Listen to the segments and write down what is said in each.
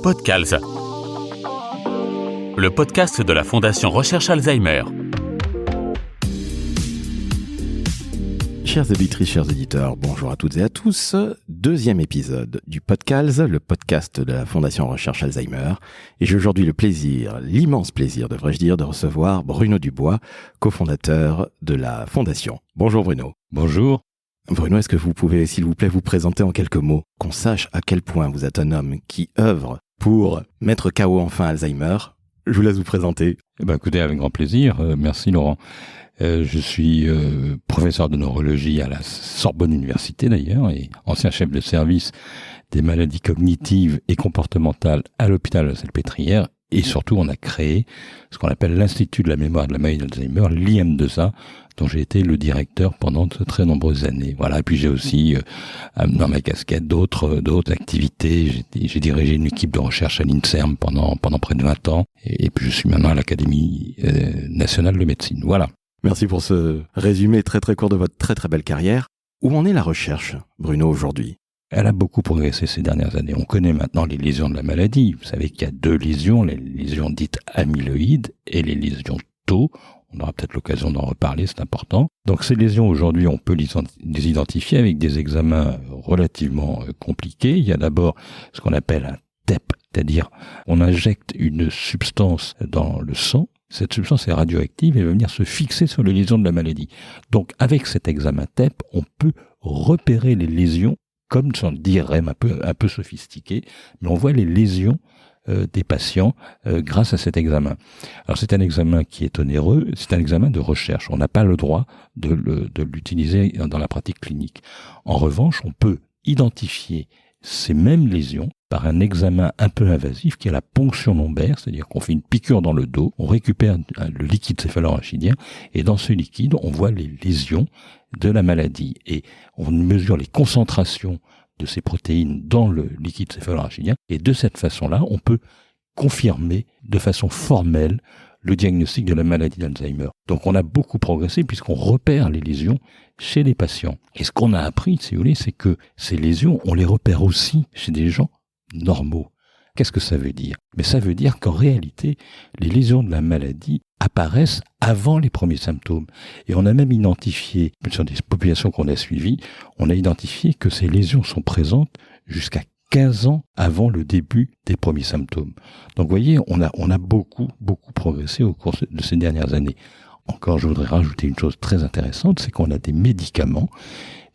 Podcals, le podcast de la Fondation Recherche Alzheimer. Chères auditrices, chers éditeurs, bonjour à toutes et à tous. Deuxième épisode du Podcals, le podcast de la Fondation Recherche Alzheimer. Et j'ai aujourd'hui le plaisir, l'immense plaisir, devrais-je dire, de recevoir Bruno Dubois, cofondateur de la Fondation. Bonjour Bruno. Bonjour. Bruno, est-ce que vous pouvez, s'il vous plaît, vous présenter en quelques mots, qu'on sache à quel point vous êtes un homme qui œuvre pour mettre KO enfin Alzheimer. Je vous laisse vous présenter. Écoutez, avec grand plaisir. Merci Laurent. Je suis professeur de neurologie à la Sorbonne Université d'ailleurs et ancien chef de service des maladies cognitives et comportementales à l'hôpital de la Salpêtrière. Et surtout, on a créé ce qu'on appelle l'Institut de la mémoire de la maladie d'Alzheimer, l'IM2A, dont j'ai été le directeur pendant de très nombreuses années. Voilà. Et puis j'ai aussi, dans ma casquette, d'autres activités. J'ai dirigé une équipe de recherche à l'INSERM pendant près de 20 ans. Et puis je suis maintenant à l'Académie nationale de médecine. Voilà. Merci pour ce résumé très très court de votre très très belle carrière. Où en est la recherche, Bruno, aujourd'hui ? Elle a beaucoup progressé ces dernières années. On connaît maintenant les lésions de la maladie. Vous savez qu'il y a deux lésions, les lésions dites amyloïdes et les lésions tau. On aura peut-être l'occasion d'en reparler, c'est important. Donc ces lésions, aujourd'hui, on peut les identifier avec des examens relativement compliqués. Il y a d'abord ce qu'on appelle un TEP, c'est-à-dire on injecte une substance dans le sang. Cette substance est radioactive et va venir se fixer sur les lésions de la maladie. Donc avec cet examen TEP, on peut repérer les lésions comme sur le DIREM un peu sophistiqué, mais on voit les lésions des patients grâce à cet examen. Alors c'est un examen qui est onéreux, c'est un examen de recherche. On n'a pas le droit de l'utiliser dans la pratique clinique. En revanche, on peut identifier ces mêmes lésions par un examen un peu invasif qui est la ponction lombaire, c'est-à-dire qu'on fait une piqûre dans le dos, on récupère le liquide céphalorachidien et dans ce liquide, on voit les lésions de la maladie et on mesure les concentrations de ces protéines dans le liquide céphalorachidien et de cette façon-là, on peut confirmer de façon formelle le diagnostic de la maladie d'Alzheimer. Donc on a beaucoup progressé puisqu'on repère les lésions chez les patients. Et ce qu'on a appris, si vous voulez, c'est que ces lésions, on les repère aussi chez des gens normaux. Qu'est-ce que ça veut dire ? Mais ça veut dire qu'en réalité, les lésions de la maladie apparaissent avant les premiers symptômes. Et on a même identifié, sur des populations qu'on a suivies, on a identifié que ces lésions sont présentes jusqu'à 15 ans avant le début des premiers symptômes. Donc vous voyez, on a beaucoup progressé au cours de ces dernières années. Encore, je voudrais rajouter une chose très intéressante, c'est qu'on a des médicaments,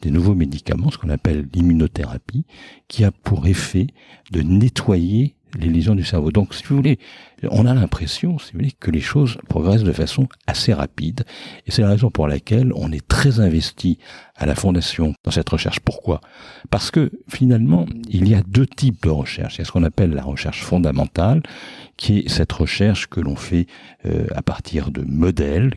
des nouveaux médicaments, ce qu'on appelle l'immunothérapie, qui a pour effet de nettoyer les lésions du cerveau. Donc, si vous voulez, on a l'impression, si vous voulez, que les choses progressent de façon assez rapide. Et c'est la raison pour laquelle on est très investi à la Fondation dans cette recherche. Pourquoi ? Parce que, finalement, il y a deux types de recherche. Il y a ce qu'on appelle la recherche fondamentale, qui est cette recherche que l'on fait à partir de modèles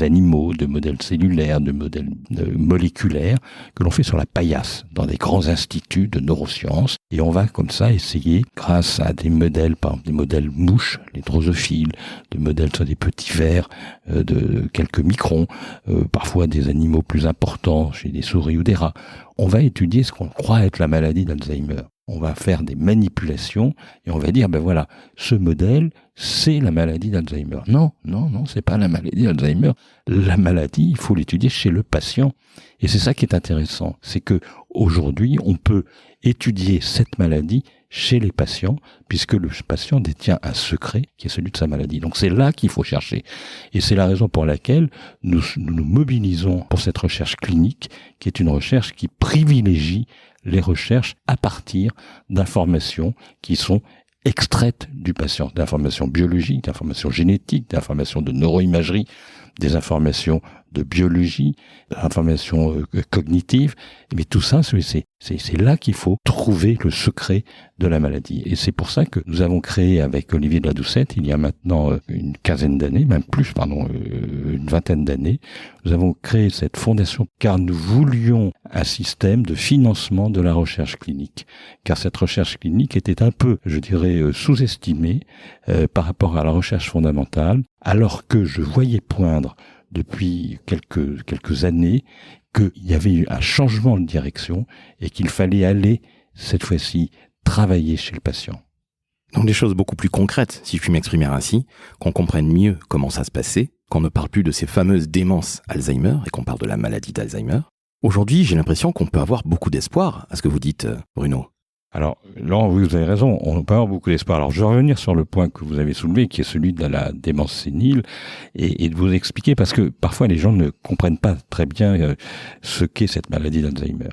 animaux, de modèles cellulaires, de modèles moléculaires, que l'on fait sur la paillasse, dans des grands instituts de neurosciences. Et on va comme ça essayer, grâce à des modèles, par exemple des modèles mouches, les drosophiles, des modèles sur des petits vers de quelques microns, parfois des animaux plus importants, chez des souris ou des rats. On va étudier ce qu'on croit être la maladie d'Alzheimer. On va faire des manipulations et on va dire, voilà, ce modèle, c'est la maladie d'Alzheimer. Non, c'est pas la maladie d'Alzheimer. La maladie, il faut l'étudier chez le patient. Et c'est ça qui est intéressant. C'est que aujourd'hui, on peut étudier cette maladie chez les patients, puisque le patient détient un secret qui est celui de sa maladie. Donc c'est là qu'il faut chercher. Et c'est la raison pour laquelle nous nous mobilisons pour cette recherche clinique, qui est une recherche qui privilégie les recherches à partir d'informations qui sont extraites du patient, d'informations biologiques, d'informations génétiques, d'informations de neuroimagerie, des informations de biologie, d'informations cognitives. Mais tout ça, c'est là qu'il faut trouver le secret de la maladie. Et c'est pour ça que nous avons créé avec Olivier de la Doucette, il y a maintenant une quinzaine d'années, même plus, une vingtaine d'années, nous avons créé cette fondation car nous voulions un système de financement de la recherche clinique. Car cette recherche clinique était un peu, je dirais, sous-estimée par rapport à la recherche fondamentale, alors que je voyais poindre depuis quelques années qu'il y avait eu un changement de direction et qu'il fallait aller, cette fois-ci, travailler chez le patient. Donc des choses beaucoup plus concrètes, si je puis m'exprimer ainsi, qu'on comprenne mieux comment ça se passait, qu'on ne parle plus de ces fameuses démences Alzheimer et qu'on parle de la maladie d'Alzheimer. Aujourd'hui, j'ai l'impression qu'on peut avoir beaucoup d'espoir à ce que vous dites, Bruno. Alors, Laurent, vous avez raison, on peut avoir beaucoup d'espoir. Alors, je vais revenir sur le point que vous avez soulevé, qui est celui de la démence sénile, et de vous expliquer, parce que parfois les gens ne comprennent pas très bien ce qu'est cette maladie d'Alzheimer.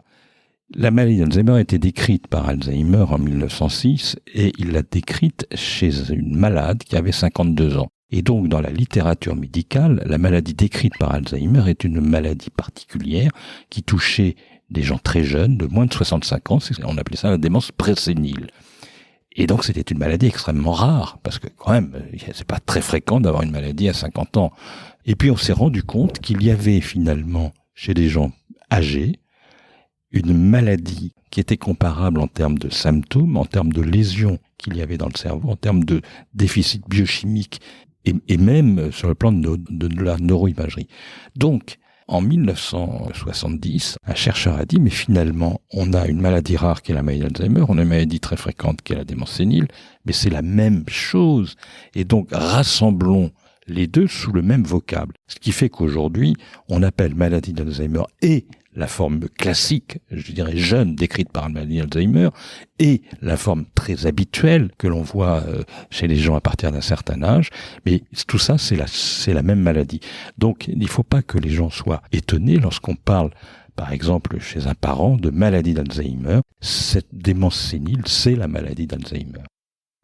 La maladie d'Alzheimer a été décrite par Alzheimer en 1906, et il l'a décrite chez une malade qui avait 52 ans. Et donc, dans la littérature médicale, la maladie décrite par Alzheimer est une maladie particulière qui touchait des gens très jeunes, de moins de 65 ans, on appelait ça la démence présénile. Et donc c'était une maladie extrêmement rare, parce que quand même, c'est pas très fréquent d'avoir une maladie à 50 ans. Et puis on s'est rendu compte qu'il y avait finalement, chez des gens âgés, une maladie qui était comparable en termes de symptômes, en termes de lésions qu'il y avait dans le cerveau, en termes de déficit biochimique, et même sur le plan de la neuroimagerie. Donc, en 1970, un chercheur a dit, mais finalement, on a une maladie rare qui est la maladie d'Alzheimer, on a une maladie très fréquente qui est la démence sénile, mais c'est la même chose. Et donc, rassemblons les deux sous le même vocable. Ce qui fait qu'aujourd'hui, on appelle maladie d'Alzheimer et la forme classique, je dirais jeune, décrite par la maladie d'Alzheimer, et la forme très habituelle que l'on voit chez les gens à partir d'un certain âge. Mais tout ça, c'est la même maladie. Donc, il ne faut pas que les gens soient étonnés lorsqu'on parle, par exemple, chez un parent, de maladie d'Alzheimer. Cette démence sénile, c'est la maladie d'Alzheimer.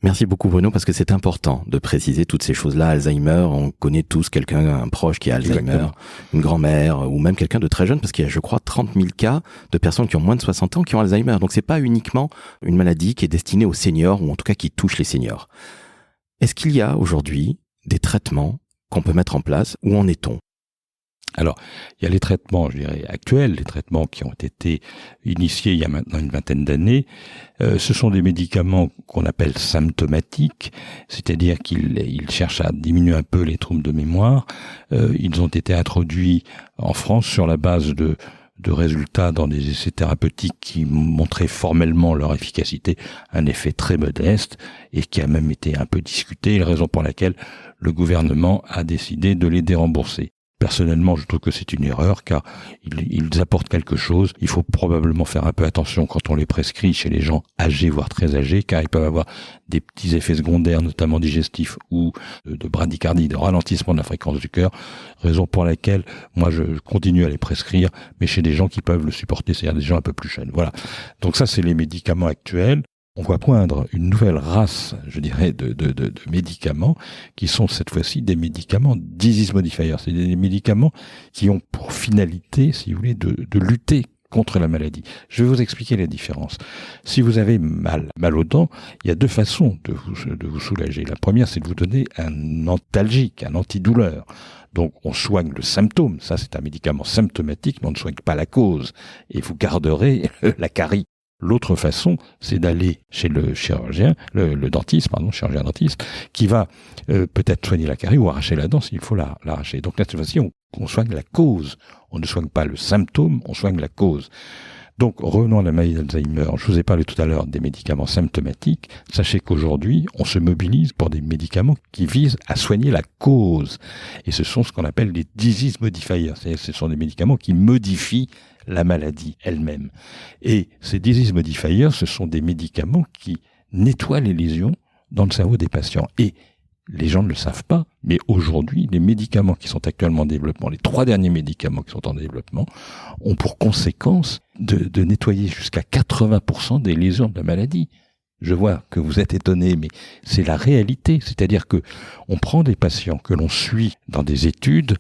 Merci beaucoup Bruno, parce que c'est important de préciser toutes ces choses-là. Alzheimer, on connaît tous quelqu'un, un proche qui a Alzheimer, exactement, une grand-mère, ou même quelqu'un de très jeune, parce qu'il y a, je crois, 30 000 cas de personnes qui ont moins de 60 ans qui ont Alzheimer. Donc c'est pas uniquement une maladie qui est destinée aux seniors, ou en tout cas qui touche les seniors. Est-ce qu'il y a aujourd'hui des traitements qu'on peut mettre en place? Où en est-on? Alors, il y a les traitements, je dirais, actuels, les traitements qui ont été initiés il y a maintenant une vingtaine d'années. Ce sont des médicaments qu'on appelle symptomatiques, c'est-à-dire qu'ils cherchent à diminuer un peu les troubles de mémoire. Ils ont été introduits en France sur la base de résultats dans des essais thérapeutiques qui montraient formellement leur efficacité, un effet très modeste et qui a même été un peu discuté, la raison pour laquelle le gouvernement a décidé de les dérembourser. Personnellement, je trouve que c'est une erreur car ils apportent quelque chose. Il faut probablement faire un peu attention quand on les prescrit chez les gens âgés, voire très âgés, car ils peuvent avoir des petits effets secondaires, notamment digestifs ou de bradycardie, de ralentissement de la fréquence du cœur, raison pour laquelle moi je continue à les prescrire, mais chez des gens qui peuvent le supporter, c'est-à-dire des gens un peu plus jeunes. Voilà. Donc ça, c'est les médicaments actuels. On voit poindre une nouvelle race, je dirais, de médicaments qui sont cette fois-ci des médicaments disease modifiers. C'est des médicaments qui ont pour finalité, si vous voulez, de lutter contre la maladie. Je vais vous expliquer la différence. Si vous avez mal aux dents, il y a deux façons de vous soulager. La première, c'est de vous donner un antalgique, un antidouleur. Donc, on soigne le symptôme. Ça, c'est un médicament symptomatique, mais on ne soigne pas la cause. Et vous garderez la carie. L'autre façon, c'est d'aller chez le chirurgien, le dentiste, chirurgien dentiste, qui va peut-être soigner la carie ou arracher la dent s'il faut l'arracher. Donc là, cette fois-ci, on soigne la cause. On ne soigne pas le symptôme, on soigne la cause. Donc, revenons à la maladie d'Alzheimer. Je vous ai parlé tout à l'heure des médicaments symptomatiques. Sachez qu'aujourd'hui, on se mobilise pour des médicaments qui visent à soigner la cause. Et ce sont ce qu'on appelle les disease modifiers. C'est-à-dire, ce sont des médicaments qui modifient la maladie elle-même. Et ces disease modifiers, ce sont des médicaments qui nettoient les lésions dans le cerveau des patients. Et les gens ne le savent pas, mais aujourd'hui, les médicaments qui sont actuellement en développement, les 3 derniers médicaments qui sont en développement, ont pour conséquence de nettoyer jusqu'à 80% des lésions de la maladie. Je vois que vous êtes étonnés, mais c'est la réalité. C'est-à-dire que on prend des patients que l'on suit dans des études,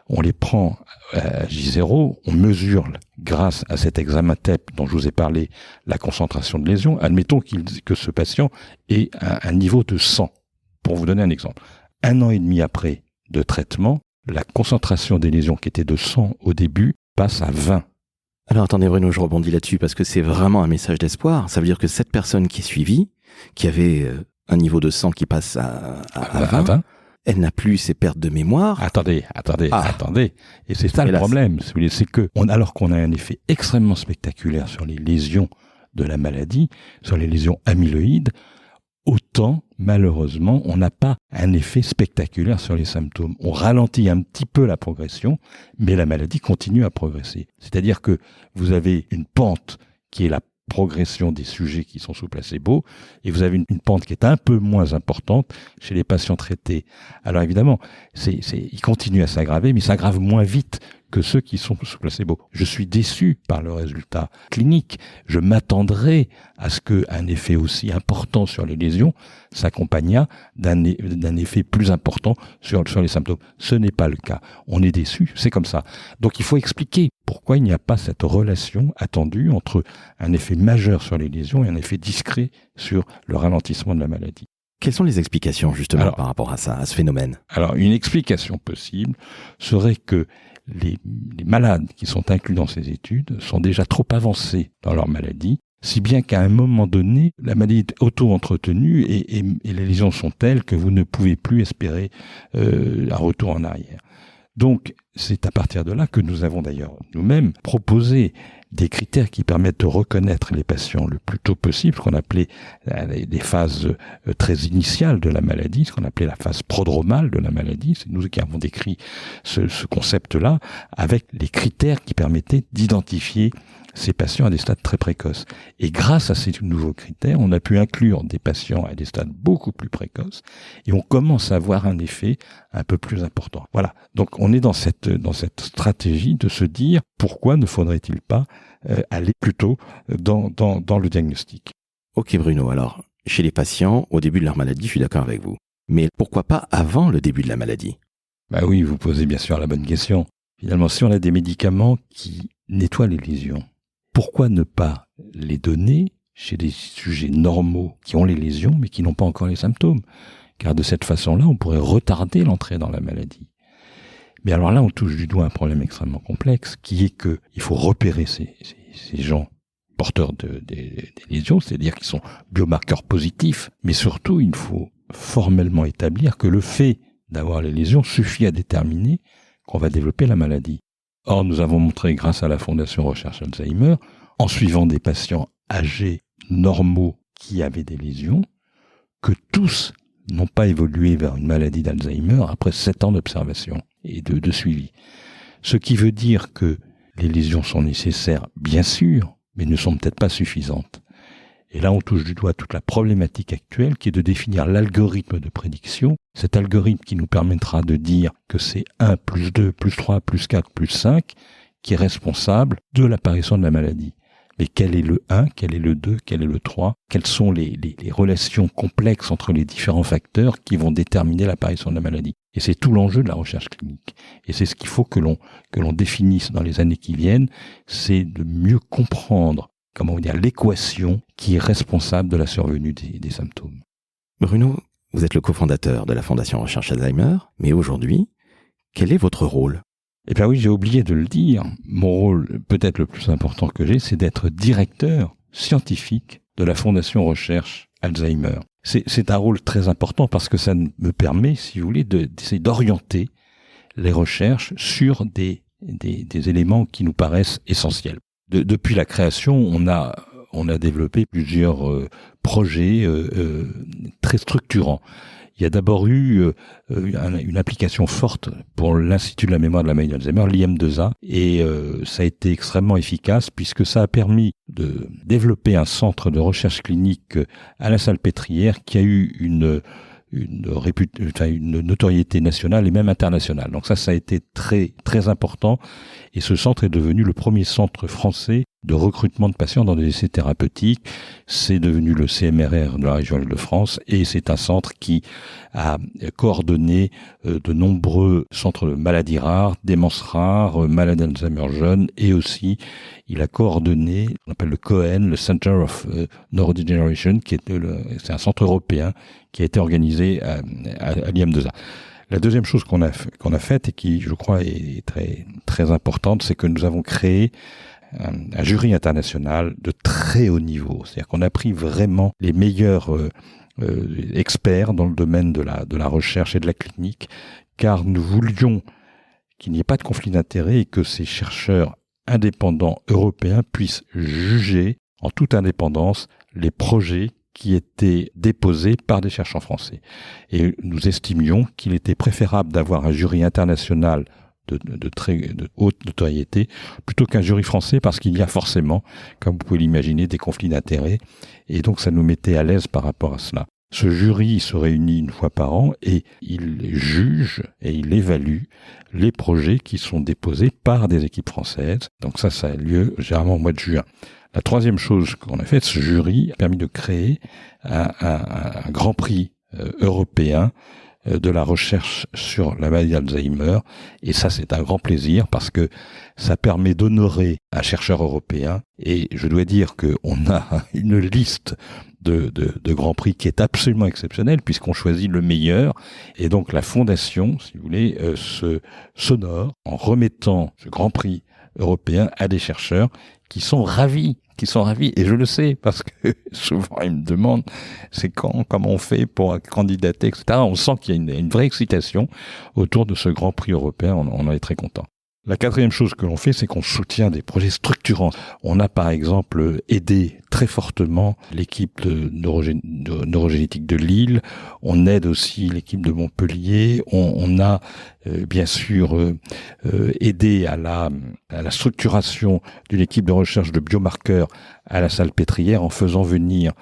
on les prend à J0, on mesure, grâce à cet examen TEP dont je vous ai parlé, la concentration de lésions. Admettons que ce patient ait un niveau de 100. Pour vous donner un exemple, 1 an et demi après de traitement, la concentration des lésions qui était de 100 au début passe à 20. Alors attendez Bruno, je rebondis là-dessus parce que c'est vraiment un message d'espoir. Ça veut dire que cette personne qui est suivie, qui avait un niveau de 100 qui passe à 20, elle n'a plus ses pertes de mémoire. Attendez. Et c'est ça le problème. C'est que, alors qu'on a un effet extrêmement spectaculaire sur les lésions de la maladie, sur les lésions amyloïdes, autant, malheureusement, on n'a pas un effet spectaculaire sur les symptômes. On ralentit un petit peu la progression, mais la maladie continue à progresser. C'est-à-dire que vous avez une pente qui est la progression des sujets qui sont sous placebo, et vous avez une pente qui est un peu moins importante chez les patients traités. Alors évidemment, ils continuent à s'aggraver, mais ils s'aggravent moins vite que ceux qui sont sous placebo. Je suis déçu par le résultat clinique. Je m'attendrais à ce qu'un effet aussi important sur les lésions s'accompagnât d'un effet plus important sur les symptômes. Ce n'est pas le cas. On est déçu, c'est comme ça. Donc il faut expliquer pourquoi il n'y a pas cette relation attendue entre un effet majeur sur les lésions et un effet discret sur le ralentissement de la maladie. Quelles sont les explications justement par rapport à ça, à ce phénomène? Alors une explication possible serait que les malades qui sont inclus dans ces études sont déjà trop avancés dans leur maladie, si bien qu'à un moment donné, la maladie est auto-entretenue et les lésions sont telles que vous ne pouvez plus espérer un retour en arrière. Donc, c'est à partir de là que nous avons d'ailleurs nous-mêmes proposé des critères qui permettent de reconnaître les patients le plus tôt possible, ce qu'on appelait des phases très initiales de la maladie, ce qu'on appelait la phase prodromale de la maladie. C'est nous qui avons décrit ce concept-là, avec les critères qui permettaient d'identifier ces patients à des stades très précoces. Et grâce à ces nouveaux critères, on a pu inclure des patients à des stades beaucoup plus précoces et on commence à avoir un effet un peu plus important. Voilà. Donc on est dans cette stratégie de se dire pourquoi ne faudrait-il pas aller plutôt dans le diagnostic. Ok Bruno, alors chez les patients, au début de leur maladie, je suis d'accord avec vous. Mais pourquoi pas avant le début de la maladie? Bah oui, vous posez bien sûr la bonne question. Finalement, si on a des médicaments qui nettoient les lésions, pourquoi ne pas les donner chez des sujets normaux qui ont les lésions mais qui n'ont pas encore les symptômes? Car de cette façon-là, on pourrait retarder l'entrée dans la maladie. Mais alors là, on touche du doigt un problème extrêmement complexe qui est que il faut repérer ces gens porteurs des lésions, c'est-à-dire qu'ils sont biomarqueurs positifs, mais surtout, il faut formellement établir que le fait d'avoir les lésions suffit à déterminer qu'on va développer la maladie. Or, nous avons montré, grâce à la Fondation Recherche Alzheimer, en suivant des patients âgés normaux qui avaient des lésions, que tous n'ont pas évolué vers une maladie d'Alzheimer après 7 ans d'observation et de suivi. Ce qui veut dire que les lésions sont nécessaires, bien sûr, mais ne sont peut-être pas suffisantes. Et là, on touche du doigt toute la problématique actuelle qui est de définir l'algorithme de prédiction, cet algorithme qui nous permettra de dire que c'est 1 plus 2 plus 3 plus 4 plus 5 qui est responsable de l'apparition de la maladie. Mais quel est le 1, quel est le 2, quel est le 3? Quelles sont les relations complexes entre les différents facteurs qui vont déterminer l'apparition de la maladie? Et c'est tout l'enjeu de la recherche clinique. Et c'est ce qu'il faut que l'on définisse dans les années qui viennent, c'est de mieux comprendre l'équation qui est responsable de la survenue des symptômes. Bruno, vous êtes le cofondateur de la Fondation Recherche Alzheimer, mais aujourd'hui, quel est votre rôle? Eh bien oui, j'ai oublié de le dire. Mon rôle, peut-être le plus important que j'ai, c'est d'être directeur scientifique de la Fondation Recherche Alzheimer. C'est un rôle très important parce que ça me permet, si vous voulez, d'essayer d'orienter les recherches sur des éléments qui nous paraissent essentiels. Depuis la création, on a développé plusieurs projets très structurants. Il y a d'abord eu une application forte pour l'Institut de la mémoire de la maladie d'Alzheimer, l'IM2A, et ça a été extrêmement efficace puisque ça a permis de développer un centre de recherche clinique à la Salpêtrière qui a eu une notoriété nationale et même internationale. Donc ça a été très très important et ce centre est devenu le premier centre français de recrutement de patients dans des essais thérapeutiques. C'est devenu le CMRR de la région Île-de-France et c'est un centre qui a coordonné de nombreux centres de maladies rares, démences rares, maladies d'Alzheimer jeunes et aussi il a coordonné, on appelle le COEN, le Center of Neurodegeneration, qui est c'est un centre européen qui a été organisé à l'IM2A. La deuxième chose qu'on a faite et qui, je crois, est très très importante, c'est que nous avons créé un jury international de très haut niveau. C'est-à-dire qu'on a pris vraiment les meilleurs experts dans le domaine de la recherche et de la clinique, car nous voulions qu'il n'y ait pas de conflit d'intérêts et que ces chercheurs indépendants européens puissent juger en toute indépendance les projets qui étaient déposés par des chercheurs français. Et nous estimions qu'il était préférable d'avoir un jury international de haute notoriété plutôt qu'un jury français, parce qu'il y a forcément, comme vous pouvez l'imaginer, des conflits d'intérêts, et donc ça nous mettait à l'aise par rapport à cela. Ce jury se réunit une fois par an et il juge et il évalue les projets qui sont déposés par des équipes françaises. Donc ça a lieu généralement au mois de juin. La troisième chose qu'on a faite, ce jury a permis de créer un grand prix européen de la recherche sur la maladie d'Alzheimer. Et ça, c'est un grand plaisir parce que ça permet d'honorer un chercheur européen. Et je dois dire qu'on a une liste de grands prix qui est absolument exceptionnelle puisqu'on choisit le meilleur. Et donc la fondation, si vous voulez, s'honore en remettant ce grand prix européen à des chercheurs qui sont ravis, et je le sais, parce que souvent ils me demandent c'est comment on fait pour candidater, etc. On sent qu'il y a une vraie excitation autour de ce grand prix européen, on en est très content. La quatrième chose que l'on fait, c'est qu'on soutient des projets structurants. On a par exemple aidé très fortement l'équipe de neurogénétique de Lille, on aide aussi l'équipe de Montpellier, on a bien sûr aidé à la structuration d'une équipe de recherche de biomarqueurs à la Salpêtrière en faisant venir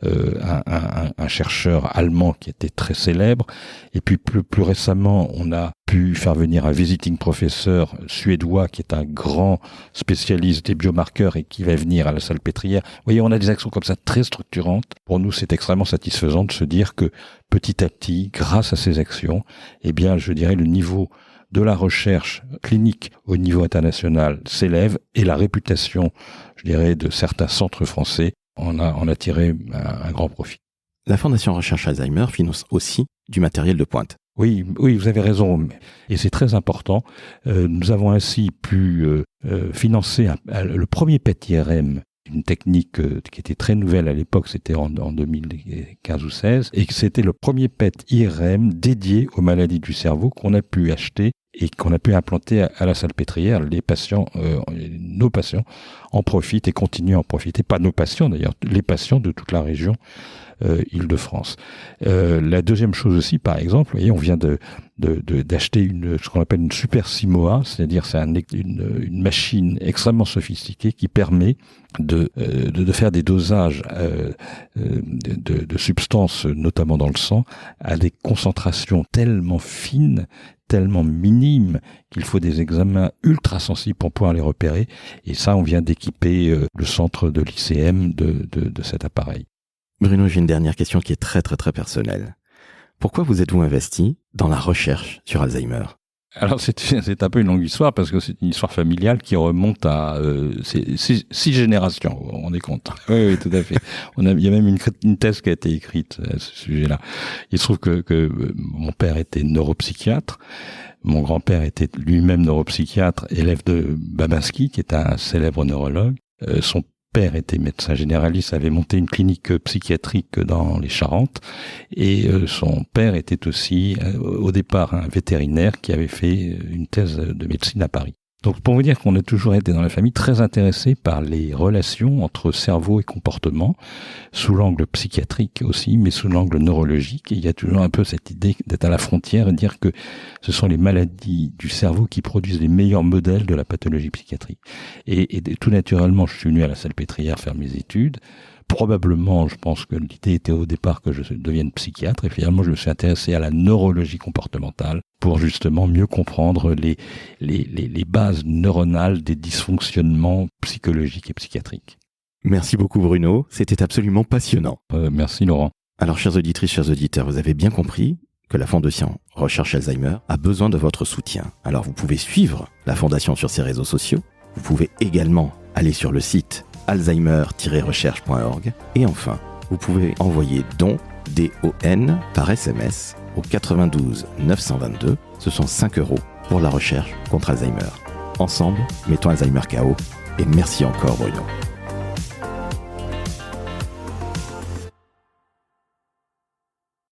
un chercheur allemand qui était très célèbre, et puis plus récemment on a pu faire venir un visiting professeur suédois qui est un grand spécialiste des biomarqueurs et qui va venir à la Salpêtrière. Vous voyez, on a des actions comme ça très structurantes. Pour nous, c'est extrêmement satisfaisant de se dire que petit à petit, grâce à ces actions, eh bien, je dirais, le niveau de la recherche clinique au niveau international s'élève et la réputation, je dirais, de certains centres français on a tiré un grand profit. La Fondation Recherche Alzheimer finance aussi du matériel de pointe. Oui, vous avez raison, et c'est très important. Nous avons ainsi pu financer le premier PET-IRM, une technique qui était très nouvelle à l'époque, c'était en 2015 ou 16, et c'était le premier PET-IRM dédié aux maladies du cerveau qu'on a pu acheter et qu'on a pu implanter à la Salpêtrière. Nos patients en profitent et continuent à en profiter. Pas nos patients d'ailleurs, les patients de toute la région Île-de-France. La deuxième chose aussi, par exemple, vous voyez, on vient d'acheter ce qu'on appelle une Super Simoa, c'est-à-dire c'est une machine extrêmement sophistiquée qui permet de faire des dosages de substances, notamment dans le sang, à des concentrations tellement fines, tellement minimes, qu'il faut des examens ultra sensibles pour pouvoir les repérer. Et ça, on vient d'équiper le centre de l'ICM de cet appareil. Bruno, j'ai une dernière question qui est très très très personnelle. Pourquoi vous êtes-vous investi dans la recherche sur Alzheimer ? Alors c'est un peu une longue histoire parce que c'est une histoire familiale qui remonte à 6 générations, on est compte. Oui, tout à fait. Il y a même une thèse qui a été écrite à ce sujet-là. Il se trouve que mon père était neuropsychiatre, mon grand-père était lui-même neuropsychiatre, élève de Babinski, qui est un célèbre neurologue. Son père était médecin généraliste, avait monté une clinique psychiatrique dans les Charentes, et son père était aussi au départ un vétérinaire qui avait fait une thèse de médecine à Paris. Donc pour vous dire qu'on a toujours été dans la famille très intéressé par les relations entre cerveau et comportement, sous l'angle psychiatrique aussi, mais sous l'angle neurologique. Et il y a toujours un peu cette idée d'être à la frontière et de dire que ce sont les maladies du cerveau qui produisent les meilleurs modèles de la pathologie psychiatrique. Et tout naturellement, je suis venu à la Salpêtrière faire mes études. Probablement, je pense que l'idée était au départ que je devienne psychiatre, et finalement je me suis intéressé à la neurologie comportementale pour justement mieux comprendre les bases neuronales des dysfonctionnements psychologiques et psychiatriques. Merci beaucoup Bruno, c'était absolument passionnant. Merci Laurent. Alors chères auditrices, chers auditeurs, vous avez bien compris que la Fondation Recherche Alzheimer a besoin de votre soutien. Alors vous pouvez suivre la Fondation sur ses réseaux sociaux, vous pouvez également aller sur le site alzheimer-recherche.org, et enfin, vous pouvez envoyer don, D-O-N, par SMS au 92 922. Ce sont 5 € pour la recherche contre Alzheimer. Ensemble, mettons Alzheimer KO, et merci encore Bruno.